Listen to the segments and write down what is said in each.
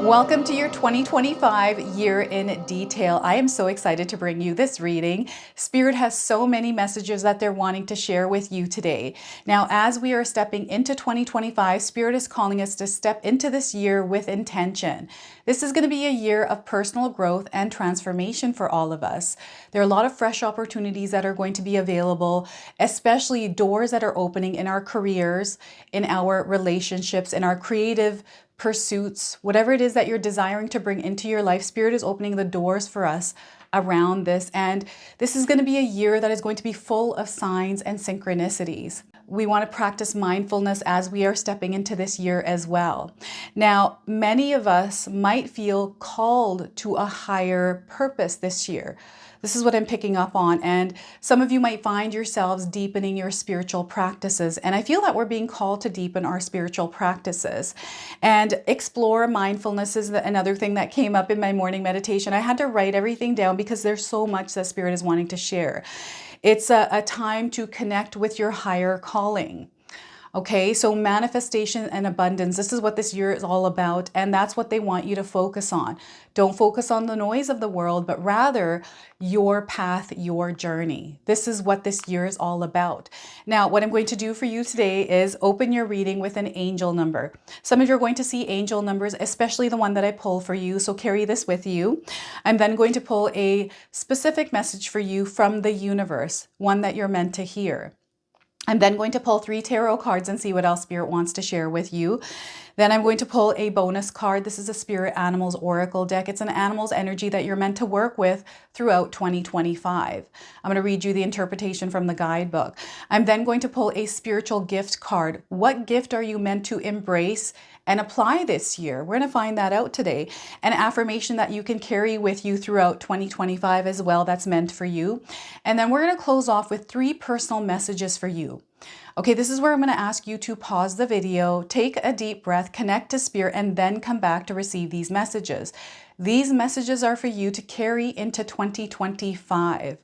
Welcome to your 2025 year in detail. I am so excited to bring you this reading. Spirit has so many messages that they're wanting to share with you today. Now, as we are stepping into 2025, Spirit is calling us to step into this year with intention. This is going to be a year of personal growth and transformation for all of us. There are a lot of fresh opportunities that are going to be available, especially doors that are opening in our careers, in our relationships, in our creative pursuits, whatever it is that you're desiring to bring into your life. Spirit is opening the doors for us around this. And this is going to be a year that is going to be full of signs and synchronicities. We want to practice mindfulness as we are stepping into this year as well. Now, many of us might feel called to a higher purpose this year. This is what I'm picking up on. And some of you might find yourselves deepening your spiritual practices. And I feel that we're being called to deepen our spiritual practices and explore mindfulness is another thing that came up in my morning meditation. I had to write everything down because there's so much that Spirit is wanting to share. It's a time to connect with your higher calling. Okay, so manifestation and abundance, this is what this year is all about, and that's what they want you to focus on. Don't focus on the noise of the world, but rather your path, your journey. This is what this year is all about. Now, what I'm going to do for you today is open your reading with an angel number. Some of you are going to see angel numbers, especially the one that I pull for you, so carry this with you. I'm then going to pull a specific message for you from the universe, one that you're meant to hear. I'm then going to pull 3 tarot cards and see what else Spirit wants to share with you. Then I'm going to pull a bonus card. This is a Spirit Animals Oracle deck. It's an animal's energy that you're meant to work with throughout 2025. I'm going to read you the interpretation from the guidebook. I'm then going to pull a spiritual gift card. What gift are you meant to embrace and apply this year? We're going to find that out today. An affirmation that you can carry with you throughout 2025 as well, that's meant for you. And then we're going to close off with 3 personal messages for you. Okay, this is where I'm going to ask you to pause the video, take a deep breath, connect to Spirit, and then come back to receive these messages. These messages are for you to carry into 2025.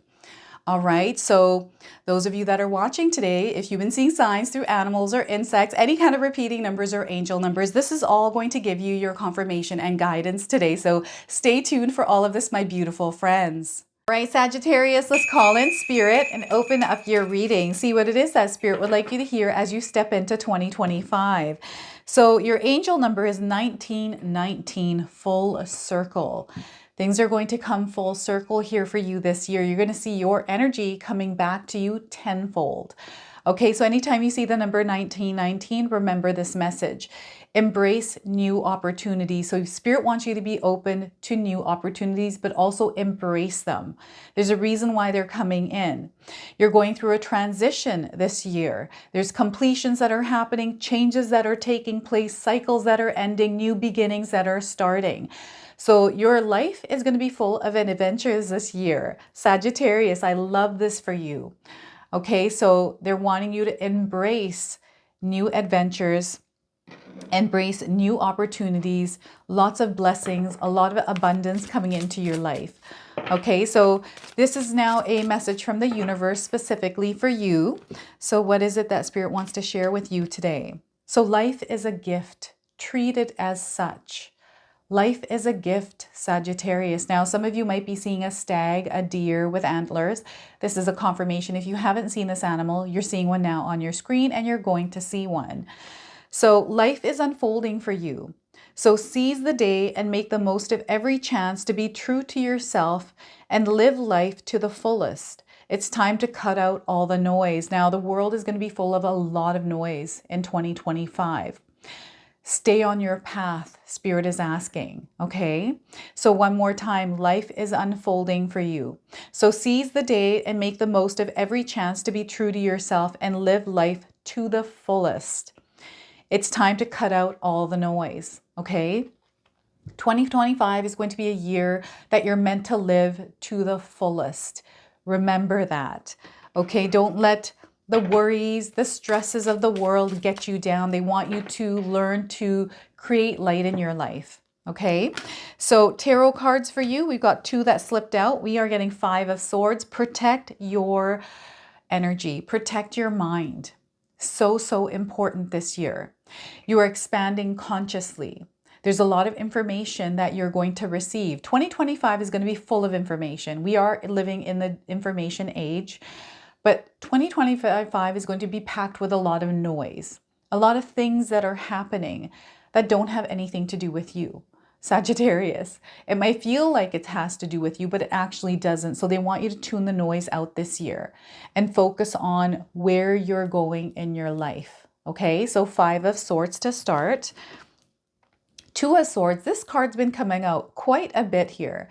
All right, so those of you that are watching today, if you've been seeing signs through animals or insects, any kind of repeating numbers or angel numbers, this is all going to give you your confirmation and guidance today. So stay tuned for all of this, my beautiful friends. All right, Sagittarius, let's call in Spirit and open up your reading. See what it is that Spirit would like you to hear as you step into 2025. So your angel number is 1919, full circle. Things are going to come full circle here for you this year. You're going to see your energy coming back to you tenfold. Okay, so anytime you see the number 1919, remember this message. Embrace new opportunities. So Spirit wants you to be open to new opportunities, but also embrace them. There's a reason why they're coming in. You're going through a transition this year. There's completions that are happening, changes that are taking place, cycles that are ending, new beginnings that are starting. So your life is going to be full of adventures this year. Sagittarius, I love this for you. Okay, so they're wanting you to embrace new adventures, embrace new opportunities, lots of blessings, a lot of abundance coming into your life. Okay, so this is now a message from the universe specifically for you. So what is it that Spirit wants to share with you today? So life is a gift. Treat it as such. Life is a gift, Sagittarius. Now, some of you might be seeing a stag, a deer with antlers. This is a confirmation. If you haven't seen this animal, you're seeing one now on your screen and you're going to see one. So life is unfolding for you. So seize the day and make the most of every chance to be true to yourself and live life to the fullest. It's time to cut out all the noise. Now, the world is going to be full of a lot of noise in 2025. Stay on your path, Spirit is asking, okay? So one more time, life is unfolding for you. So seize the day and make the most of every chance to be true to yourself and live life to the fullest. It's time to cut out all the noise, okay? 2025 is going to be a year that you're meant to live to the fullest. Remember that, okay? Don't let the worries, the stresses of the world get you down. They want you to learn to create light in your life. Okay, so tarot cards for you. We've got 2 that slipped out. We are getting 5 of Swords. Protect your energy. Protect your mind. So important this year. You are expanding consciously. There's a lot of information that you're going to receive. 2025 is going to be full of information. We are living in the information age, but 2025 is going to be packed with a lot of noise, a lot of things that are happening that don't have anything to do with you. Sagittarius, it might feel like it has to do with you, but it actually doesn't. So they want you to tune the noise out this year and focus on where you're going in your life. Okay, so 5 of Swords to start. 2 of Swords, this card's been coming out quite a bit here.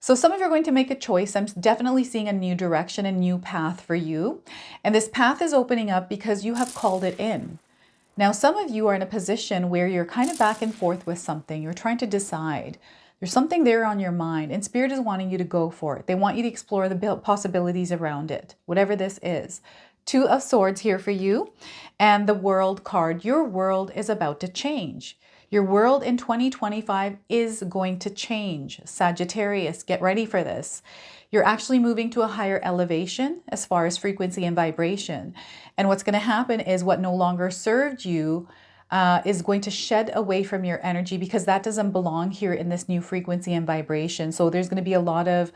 So some of you are going to make a choice. I'm definitely seeing a new direction, a new path for you. And this path is opening up because you have called it in. Now, some of you are in a position where you're kind of back and forth with something. You're trying to decide. There's something there on your mind, and Spirit is wanting you to go for it. They want you to explore the possibilities around it, whatever this is. 2 of Swords here for you, and the World card. Your world is about to change. Your world in 2025 is going to change. Sagittarius, get ready for this. You're actually moving to a higher elevation as far as frequency and vibration. And what's going to happen is what no longer served you is going to shed away from your energy, because that doesn't belong here in this new frequency and vibration. So there's going to be a lot of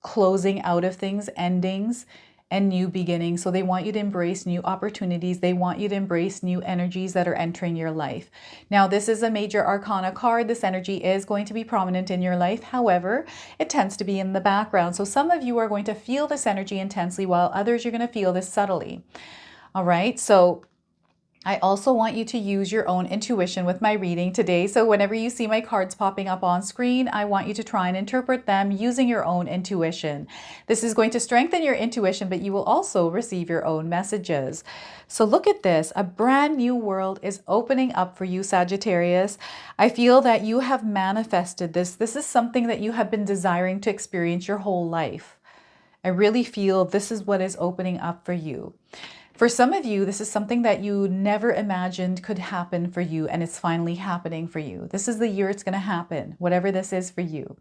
closing out of things, endings, and new beginnings. So they want you to embrace new opportunities. They want you to embrace new energies that are entering your life. Now, this is a major arcana card. This energy is going to be prominent in your life. However, it tends to be in the background. So some of you are going to feel this energy intensely, while others you're going to feel this subtly. All right. So I also want you to use your own intuition with my reading today. So whenever you see my cards popping up on screen, I want you to try and interpret them using your own intuition. This is going to strengthen your intuition, but you will also receive your own messages. So look at this. A brand new world is opening up for you, Sagittarius. I feel that you have manifested this. This is something that you have been desiring to experience your whole life. I really feel this is what is opening up for you. For some of you, this is something that you never imagined could happen for you, and it's finally happening for you. This is the year it's going to happen, whatever this is for you.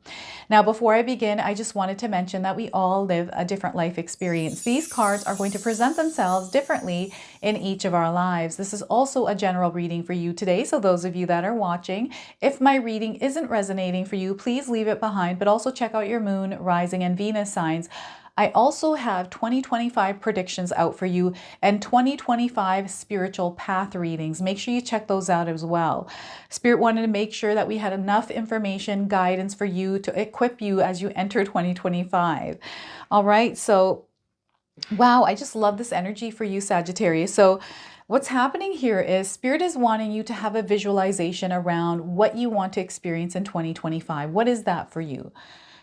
Now, before I begin, I just wanted to mention that we all live a different life experience. These cards are going to present themselves differently in each of our lives. This is also a general reading for you today. So those of you that are watching, if my reading isn't resonating for you, please leave it behind, but also check out your moon, rising, and Venus signs. I also have 2025 predictions out for you and 2025 spiritual path readings. Make sure you check those out as well. Spirit wanted to make sure that we had enough information, guidance for you to equip you as you enter 2025. All right. So, wow, I just love this energy for you, Sagittarius. So what's happening here is Spirit is wanting you to have a visualization around what you want to experience in 2025. What is that for you?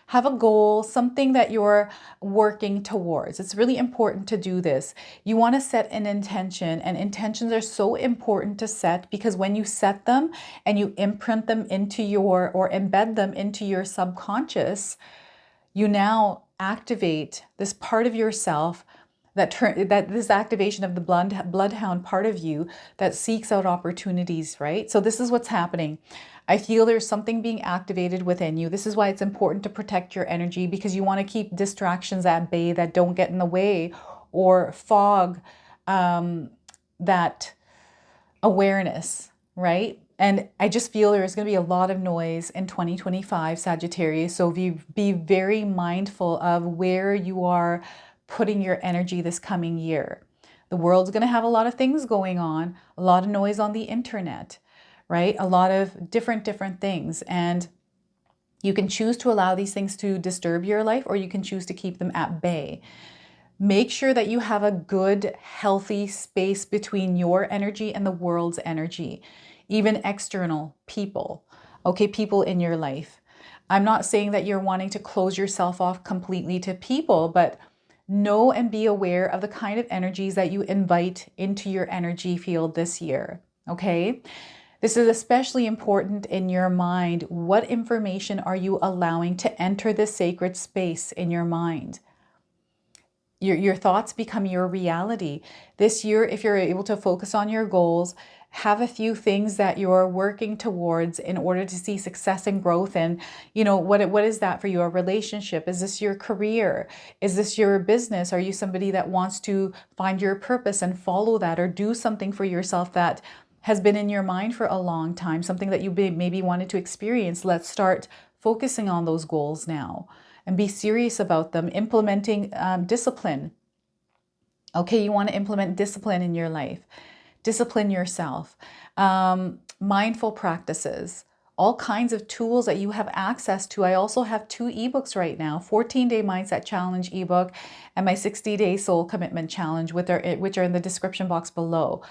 Have a goal, something that you're working towards. It's really important to do this. You want to set an intention, and intentions are so important to set, because when you set them and you imprint them into your, or embed them into your subconscious, you now activate this part of yourself that this activation of the bloodhound part of you that seeks out opportunities, right? So this is what's happening. I feel there's something being activated within you. This is why it's important to protect your energy, because you want to keep distractions at bay that don't get in the way or fog that awareness, right? And I just feel there's going to be a lot of noise in 2025, Sagittarius. So be very mindful of where you are putting your energy this coming year. The world's going to have a lot of things going on, a lot of noise on the internet, right? A lot of different things. And you can choose to allow these things to disturb your life, or you can choose to keep them at bay. Make sure that you have a good, healthy space between your energy and the world's energy, even external people, okay, people in your life. I'm not saying that you're wanting to close yourself off completely to people, but know and be aware of the kind of energies that you invite into your energy field this year, okay? This is especially important in your mind. What information are you allowing to enter this sacred space in your mind? Your thoughts become your reality. This year, if you're able to focus on your goals, have a few things that you're working towards in order to see success and growth. And, you know, what is that for you? A relationship? Is this your career? Is this your business? Are you somebody that wants to find your purpose and follow that, or do something for yourself that has been in your mind for a long time, something that you maybe wanted to experience. Let's start focusing on those goals now and be serious about them. Implementing discipline. Okay, you want to implement discipline in your life. Discipline yourself. Mindful practices. All kinds of tools that you have access to. I also have 2 ebooks right now, 14-day Mindset Challenge ebook and my 60-day Soul Commitment Challenge, which are in the description box below.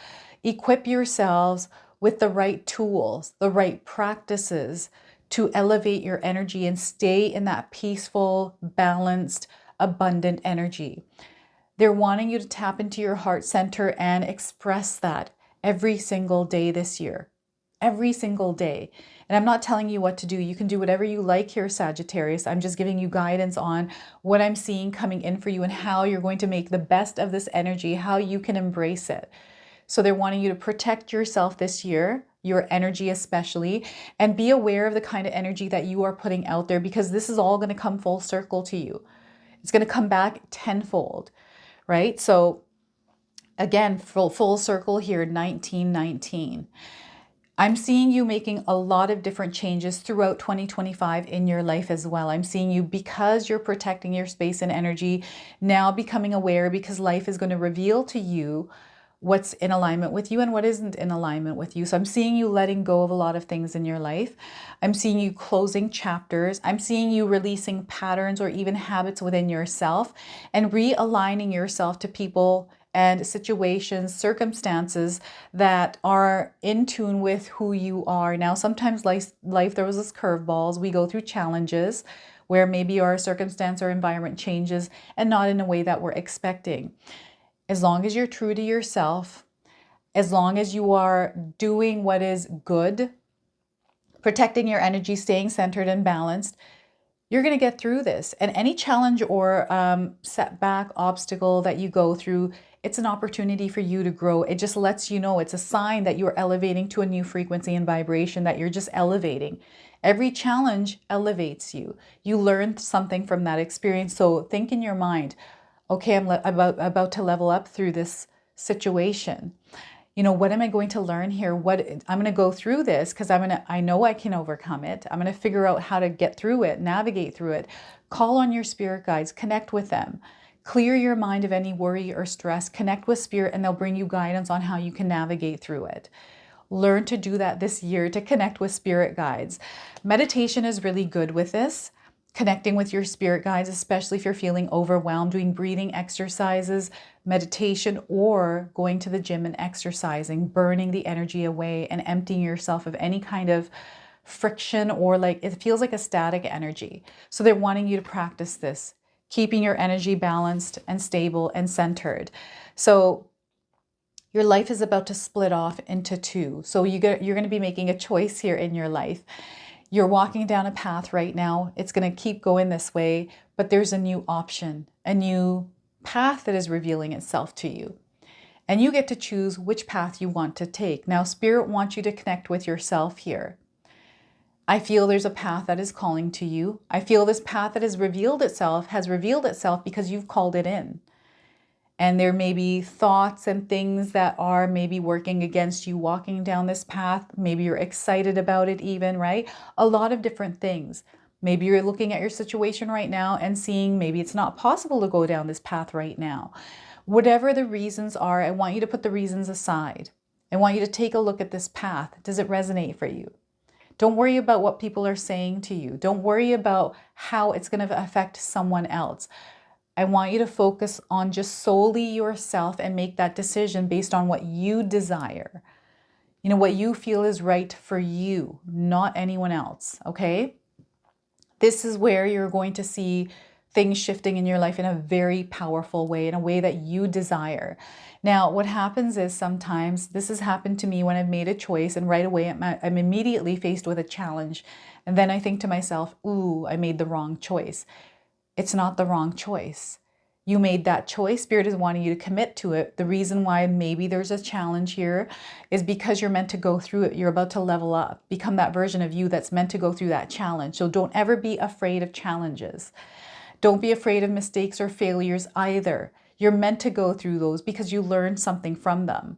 Equip yourselves with the right tools, the right practices to elevate your energy and stay in that peaceful, balanced, abundant energy. They're wanting you to tap into your heart center and express that every single day this year. Every single day. And I'm not telling you what to do. You can do whatever you like here, Sagittarius. I'm just giving you guidance on what I'm seeing coming in for you and how you're going to make the best of this energy, how you can embrace it. So they're wanting you to protect yourself this year, your energy especially, and be aware of the kind of energy that you are putting out there, because this is all going to come full circle to you. It's going to come back tenfold, right? So again, full circle here, 1919. I'm seeing you making a lot of different changes throughout 2025 in your life as well. I'm seeing you, because you're protecting your space and energy, now becoming aware, because life is going to reveal to you what's in alignment with you and what isn't in alignment with you. So I'm seeing you letting go of a lot of things in your life. I'm seeing you closing chapters. I'm seeing you releasing patterns or even habits within yourself and realigning yourself to people and situations, circumstances that are in tune with who you are. Now, sometimes life throws us curveballs. We go through challenges where maybe our circumstance or environment changes and not in a way that we're expecting. As long as you're true to yourself, as long as you are doing what is good, protecting your energy, staying centered and balanced, you're going to get through this. And any challenge or setback, obstacle that you go through, it's an opportunity for you to grow. It just lets you know, it's a sign that you're elevating to a new frequency and vibration, that you're just elevating. Every challenge elevates you. You learn something from that experience. So think in your mind, okay, I'm about to level up through this situation. You know, what am I going to learn here? I'm going to go through this because I know I can overcome it. I'm going to figure out how to get through it, navigate through it. Call on your spirit guides, connect with them. Clear your mind of any worry or stress, connect with spirit, and they'll bring you guidance on how you can navigate through it. Learn to do that this year, to connect with spirit guides. Meditation is really good with this. Connecting with your spirit guides, especially if you're feeling overwhelmed, doing breathing exercises, meditation, or going to the gym and exercising, burning the energy away and emptying yourself of any kind of friction, or like it feels like a static energy. So they're wanting you to practice this, keeping your energy balanced and stable and centered. So your life is about to split off into 2. So you're going to be making a choice here in your life. You're walking down a path right now. It's going to keep going this way, but there's a new option, a new path that is revealing itself to you. And you get to choose which path you want to take. Now, Spirit wants you to connect with yourself here. I feel there's a path that is calling to you. I feel this path that has revealed itself because you've called it in. And there may be thoughts and things that are maybe working against you walking down this path. Maybe you're excited about it even, right? A lot of different things. Maybe you're looking at your situation right now and seeing maybe it's not possible to go down this path right now. Whatever the reasons are, I want you to put the reasons aside. I want you to take a look at this path. Does it resonate for you? Don't worry about what people are saying to you. Don't worry about how it's going to affect someone else. I want you to focus on just solely yourself and make that decision based on what you desire. You know, what you feel is right for you, not anyone else, okay? This is where you're going to see things shifting in your life in a very powerful way, in a way that you desire. Now, what happens is sometimes, this has happened to me when I've made a choice and right away I'm immediately faced with a challenge. And then I think to myself, ooh, I made the wrong choice. It's not the wrong choice. You made that choice. Spirit is wanting you to commit to it. The reason why maybe there's a challenge here is because you're meant to go through it. You're about to level up, become that version of you that's meant to go through that challenge. So don't ever be afraid of challenges. Don't be afraid of mistakes or failures either. You're meant to go through those because you learned something from them.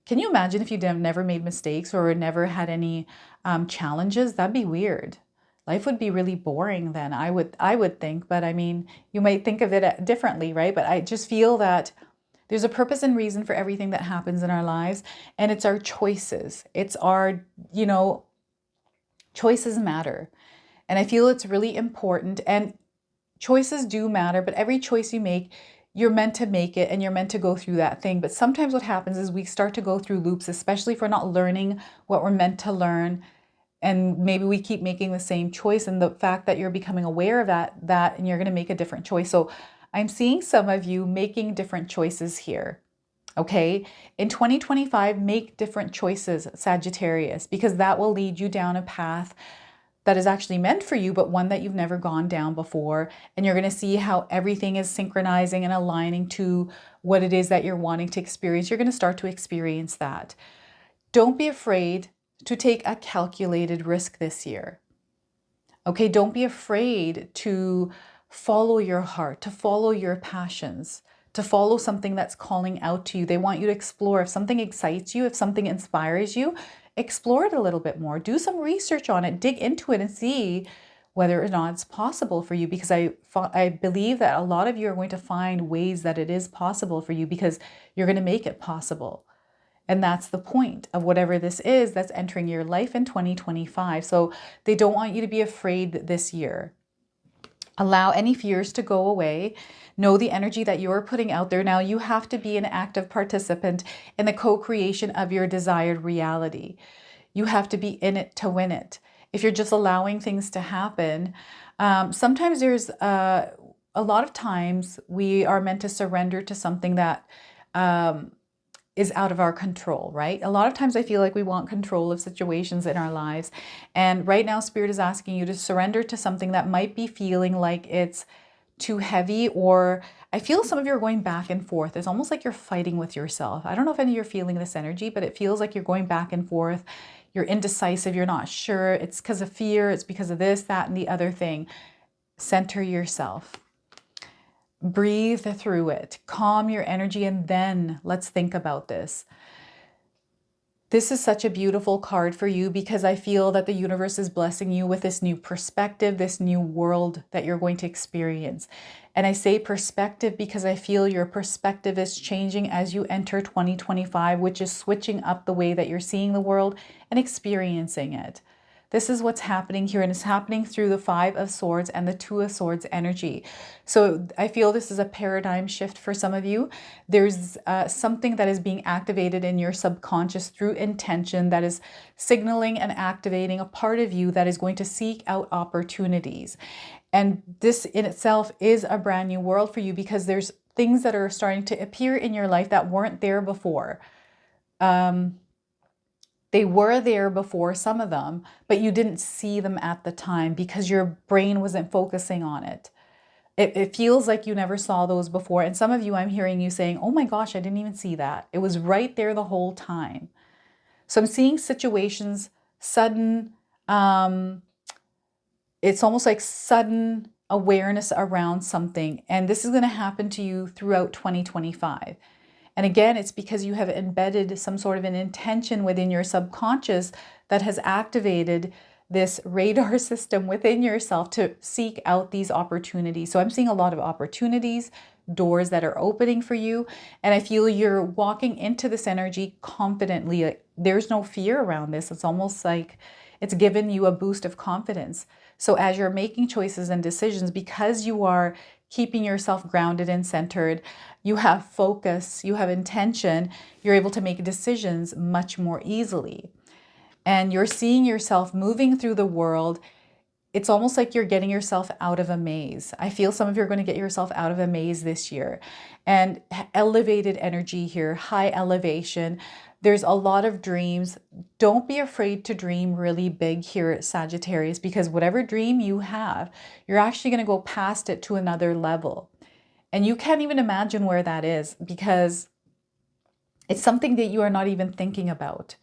Can you imagine if you never made mistakes or never had any challenges? That'd be weird. Life would be really boring then, I would think. But I mean, you might think of it differently, right? But I just feel that there's a purpose and reason for everything that happens in our lives, and it's our choices. It's our, choices matter. And I feel it's really important. And choices do matter, but every choice you make, you're meant to make it and you're meant to go through that thing. But sometimes what happens is we start to go through loops, especially if we're not learning what we're meant to learn. And maybe we keep making the same choice. And the fact that you're becoming aware of that and you're going to make a different choice. So I'm seeing some of you making different choices here. Okay. In 2025, make different choices, Sagittarius, because that will lead you down a path that is actually meant for you, but one that you've never gone down before. And you're going to see how everything is synchronizing and aligning to what it is that you're wanting to experience. You're going to start to experience that. Don't be afraid to take a calculated risk this year. Okay, don't be afraid to follow your heart, to follow your passions, to follow something that's calling out to you. They want you to explore. If something excites you, if something inspires you, explore it a little bit more. Do some research on it, dig into it and see whether or not it's possible for you, because I believe that a lot of you are going to find ways that it is possible for you because you're going to make it possible. And that's the point of whatever this is that's entering your life in 2025. So they don't want you to be afraid this year. Allow any fears to go away. Know the energy that you're putting out there. Now you have to be an active participant in the co-creation of your desired reality. You have to be in it to win it. If you're just allowing things to happen, sometimes there's a lot of times we are meant to surrender to something that is out of our control, right? A lot of times I feel like we want control of situations in our lives. And right now, Spirit is asking you to surrender to something that might be feeling like it's too heavy, or I feel some of you are going back and forth. It's almost like you're fighting with yourself. I don't know if any of you are feeling this energy, but it feels like you're going back and forth. You're indecisive. You're not sure. It's because of fear. It's because of this, that, and the other thing. Center yourself. Breathe through it, calm your energy, and then let's think about this. This is such a beautiful card for you because I feel that the universe is blessing you with this new perspective, this new world that you're going to experience. And I say perspective because I feel your perspective is changing as you enter 2025, which is switching up the way that you're seeing the world and experiencing it. This is what's happening here, and it's happening through the Five of Swords and the Two of Swords energy. So I feel this is a paradigm shift for some of you. There's something that is being activated in your subconscious through intention that is signaling and activating a part of you that is going to seek out opportunities. And this in itself is a brand new world for you because there's things that are starting to appear in your life that weren't there before. They were there before, some of them, but you didn't see them at the time because your brain wasn't focusing on it. It feels like you never saw those before. And some of you, I'm hearing you saying, oh my gosh, I didn't even see that. It was right there the whole time. So I'm seeing situations, sudden, it's almost like sudden awareness around something. And this is going to happen to you throughout 2025. And again, it's because you have embedded some sort of an intention within your subconscious that has activated this radar system within yourself to seek out these opportunities. So I'm seeing a lot of opportunities, doors that are opening for you. And I feel you're walking into this energy confidently. Like, there's no fear around this. It's almost like it's given you a boost of confidence. So as you're making choices and decisions, because you are keeping yourself grounded and centered, you have focus, you have intention, you're able to make decisions much more easily. And you're seeing yourself moving through the world. It's almost like you're getting yourself out of a maze. I feel some of you are going to get yourself out of a maze this year. And elevated energy here, high elevation. There's a lot of dreams. Don't be afraid to dream really big here at Sagittarius, because whatever dream you have, you're actually going to go past it to another level. And you can't even imagine where that is because it's something that you are not even thinking about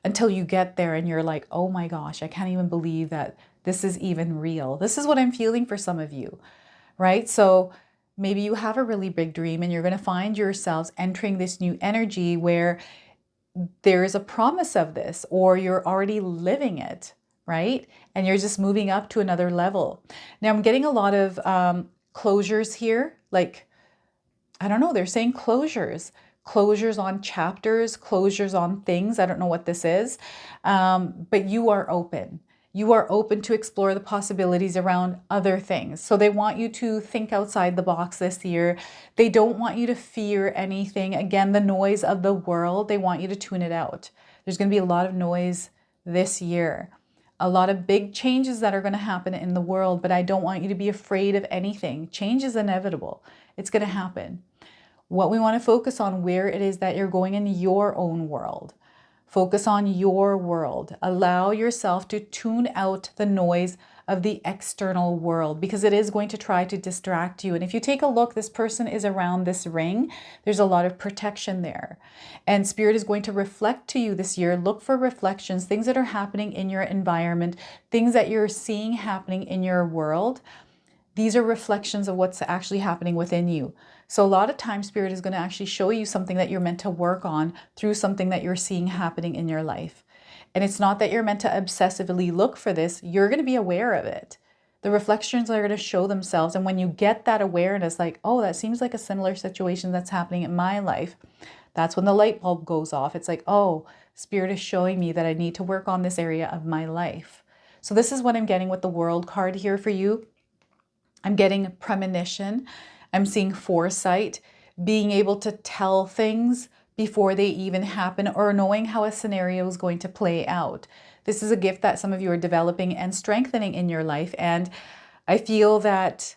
until you get there and you're like, oh my gosh, I can't even believe that this is even real. This is what I'm feeling for some of you, right? So maybe you have a really big dream and you're going to find yourselves entering this new energy where there is a promise of this, or you're already living it, right? And you're just moving up to another level. Now I'm getting a lot of closures here. Like, I don't know, they're saying closures. Closures on chapters, closures on things. I don't know what this is, but you are open. You are open to explore the possibilities around other things. So they want you to think outside the box this year. They don't want you to fear anything. Again, the noise of the world, they want you to tune it out. There's going to be a lot of noise this year. A lot of big changes that are going to happen in the world, but I don't want you to be afraid of anything. Change is inevitable. It's going to happen. What we want to focus on, where it is that you're going in your own world. Focus on your world. Allow yourself to tune out the noise of the external world, because it is going to try to distract you. And if you take a look, this person is around this ring. There's a lot of protection there. And Spirit is going to reflect to you this year. Look for reflections, things that are happening in your environment, things that you're seeing happening in your world. These are reflections of what's actually happening within you. So a lot of times Spirit is going to actually show you something that you're meant to work on through something that you're seeing happening in your life. And it's not that you're meant to obsessively look for this. You're going to be aware of it. The reflections are going to show themselves. And when you get that awareness, like, oh, that seems like a similar situation that's happening in my life, that's when the light bulb goes off. It's like, oh, Spirit is showing me that I need to work on this area of my life. So this is what I'm getting with the World card here for you. I'm getting premonition. I'm seeing foresight, being able to tell things before they even happen, or knowing how a scenario is going to play out. This is a gift that some of you are developing and strengthening in your life. And I feel that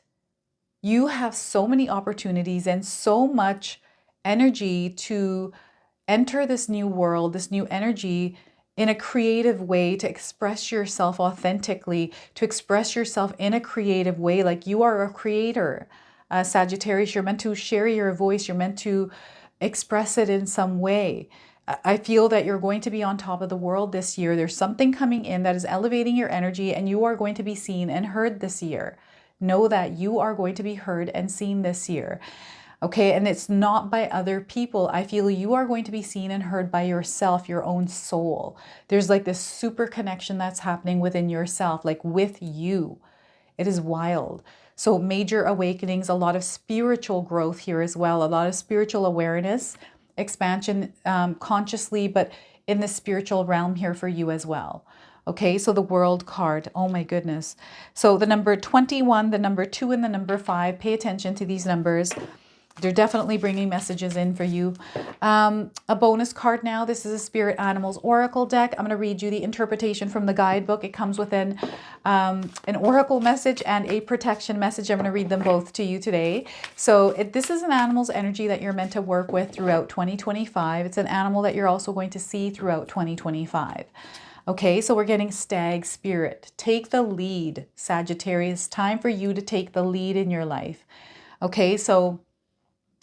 you have so many opportunities and so much energy to enter this new world, this new energy, in a creative way, to express yourself authentically, to express yourself in a creative way. Like, you are a creator. Sagittarius, you're meant to share your voice. You're meant to express it in some way. I feel that you're going to be on top of the world this year. There's something coming in that is elevating your energy, and you are going to be seen and heard this year. Know that you are going to be heard and seen this year. Okay, and it's not by other people. I feel you are going to be seen and heard by yourself, your own soul. There's like this super connection that's happening within yourself, like with you. It is wild. So major awakenings, a lot of spiritual growth here as well, a lot of spiritual awareness, expansion consciously, but in the spiritual realm here for you as well. Okay, so the World card, oh my goodness. So the number 21, the number 2, and the number 5, pay attention to these numbers. They're definitely bringing messages in for you. A bonus card now. This is a Spirit Animals Oracle deck. I'm going to read you the interpretation from the guidebook. It comes with an oracle message and a protection message. I'm going to read them both to you today. So this is an animal's energy that you're meant to work with throughout 2025. It's an animal that you're also going to see throughout 2025. Okay, so we're getting Stag Spirit. Take the lead, Sagittarius. Time for you to take the lead in your life. Okay, so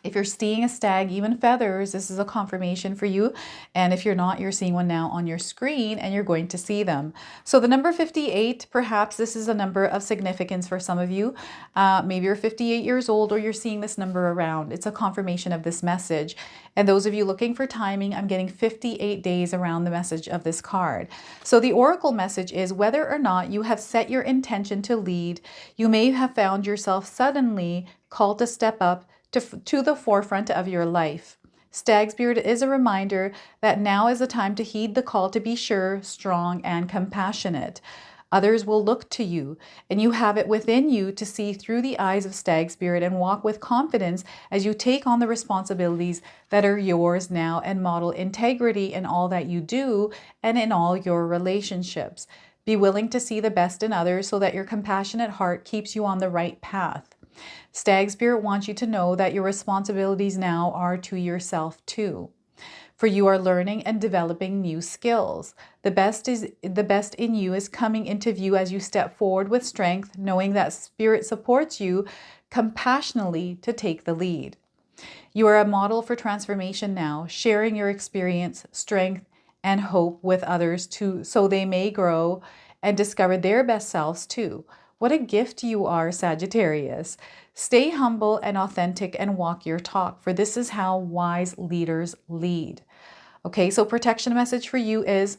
if you're seeing a stag, even feathers, this is a confirmation for you. And if you're not, you're seeing one now on your screen and you're going to see them. So the number 58, perhaps this is a number of significance for some of you. Maybe you're 58 years old or you're seeing this number around. It's a confirmation of this message. And those of you looking for timing, I'm getting 58 days around the message of this card. So the oracle message is, whether or not you have set your intention to lead, you may have found yourself suddenly called to step up to the forefront of your life. Stag Spirit is a reminder that now is the time to heed the call to be sure, strong, and compassionate. Others will look to you, and you have it within you to see through the eyes of Stag Spirit and walk with confidence as you take on the responsibilities that are yours now and model integrity in all that you do and in all your relationships. Be willing to see the best in others so that your compassionate heart keeps you on the right path. Stag Spirit wants you to know that your responsibilities now are to yourself too. For you are learning and developing new skills. The best in you is coming into view as you step forward with strength, knowing that Spirit supports you compassionately to take the lead. You are a model for transformation now, sharing your experience, strength, and hope with others so they may grow and discover their best selves too. What a gift you are, Sagittarius. Stay humble and authentic and walk your talk, for this is how wise leaders lead. Okay, so protection message for you is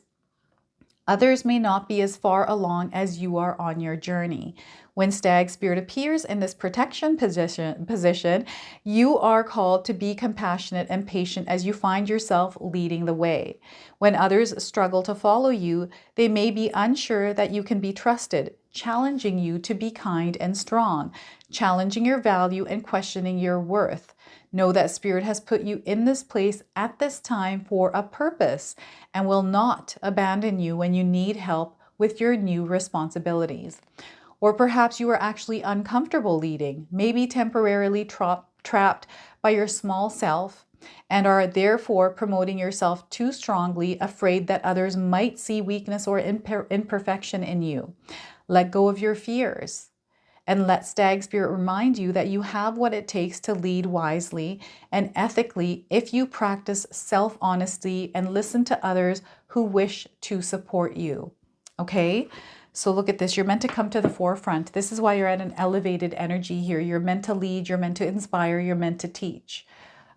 others may not be as far along as you are on your journey. When Stag Spirit appears in this protection position, you are called to be compassionate and patient as you find yourself leading the way. When others struggle to follow you, they may be unsure that you can be trusted, challenging you to be kind and strong, challenging your value and questioning your worth. Know that Spirit has put you in this place at this time for a purpose and will not abandon you when you need help with your new responsibilities. Or perhaps you are actually uncomfortable leading, maybe temporarily trapped by your small self, and are therefore promoting yourself too strongly, afraid that others might see weakness or imperfection in you. Let go of your fears. And let Stag Spirit remind you that you have what it takes to lead wisely and ethically if you practice self-honesty and listen to others who wish to support you. Okay? So look at this. You're meant to come to the forefront. This is why you're at an elevated energy here. You're meant to lead. You're meant to inspire. You're meant to teach.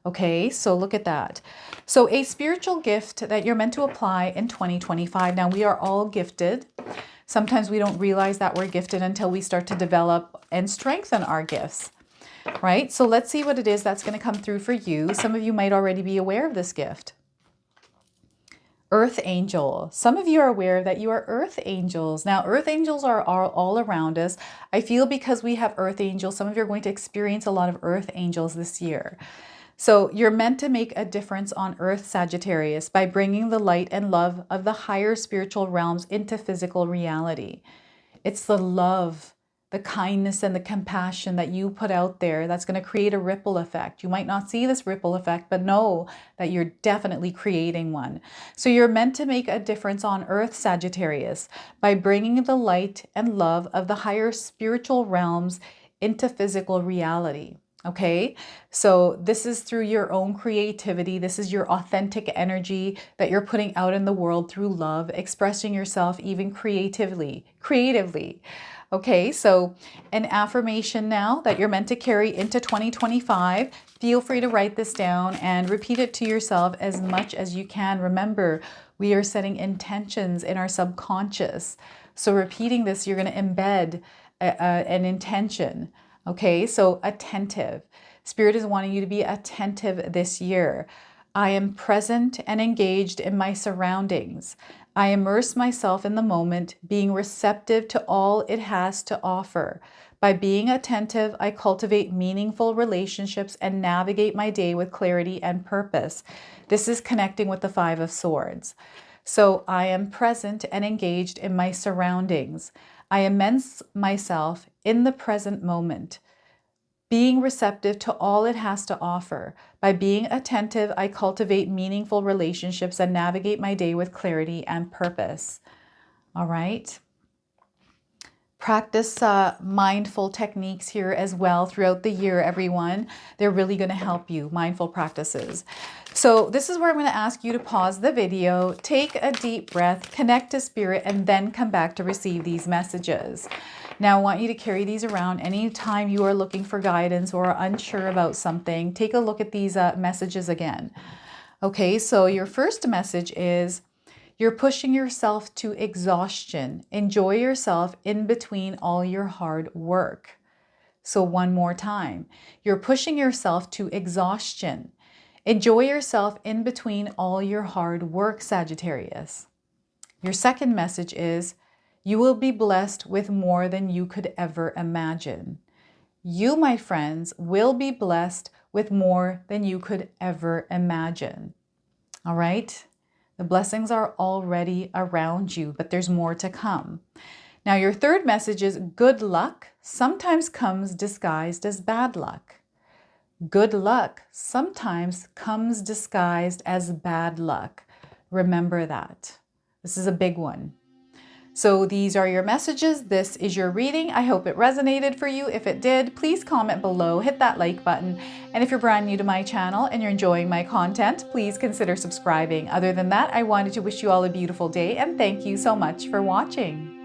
Okay, so look at that. So a spiritual gift that you're meant to apply in 2025. Now, we are all gifted. Sometimes we don't realize that we're gifted until we start to develop and strengthen our gifts, right? So let's see what it is that's going to come through for you. Some of you might already be aware of this gift. Earth angel. Some of you are aware that you are earth angels. Now, earth angels are all around us. I feel because we have earth angels, some of you are going to experience a lot of earth angels this year. So you're meant to make a difference on earth, Sagittarius, by bringing the light and love of the higher spiritual realms into physical reality. It's the love, the kindness, and the compassion that you put out there that's going to create a ripple effect. You might not see this ripple effect, but know that you're definitely creating one. So you're meant to make a difference on earth, Sagittarius, by bringing the light and love of the higher spiritual realms into physical reality. Okay, so this is through your own creativity. This is your authentic energy that you're putting out in the world through love, expressing yourself even creatively. Okay, so an affirmation now that you're meant to carry into 2025. Feel free to write this down and repeat it to yourself as much as you can. Remember, we are setting intentions in our subconscious. So repeating this, you're going to embed an intention. Okay, so attentive. Spirit is wanting you to be attentive this year. I am present and engaged in my surroundings. I immerse myself in the moment, being receptive to all it has to offer. By being attentive, I cultivate meaningful relationships and navigate my day with clarity and purpose. This is connecting with the Five of Swords. So I am present and engaged in my surroundings. I immerse myself in the present moment, being receptive to all it has to offer. By being attentive, I cultivate meaningful relationships and navigate my day with clarity and purpose. All right. Practice mindful techniques here as well throughout the year, everyone. They're really going to help you, mindful practices. So this is where I'm going to ask you to pause the video, take a deep breath, connect to Spirit, and then come back to receive these messages. Now, I want you to carry these around anytime you are looking for guidance or are unsure about something. Take a look at these messages again. Okay, so your first message is, you're pushing yourself to exhaustion. Enjoy yourself in between all your hard work. So one more time. You're pushing yourself to exhaustion. Enjoy yourself in between all your hard work, Sagittarius. Your second message is, you will be blessed with more than you could ever imagine. You, my friends, will be blessed with more than you could ever imagine. All right? The blessings are already around you, but there's more to come. Now, your third message is, good luck sometimes comes disguised as bad luck. Good luck sometimes comes disguised as bad luck. Remember that. This is a big one. So these are your messages. This is your reading. I hope it resonated for you. If it did, please comment below, hit that like button. And if you're brand new to my channel and you're enjoying my content, please consider subscribing. Other than that, I wanted to wish you all a beautiful day and thank you so much for watching.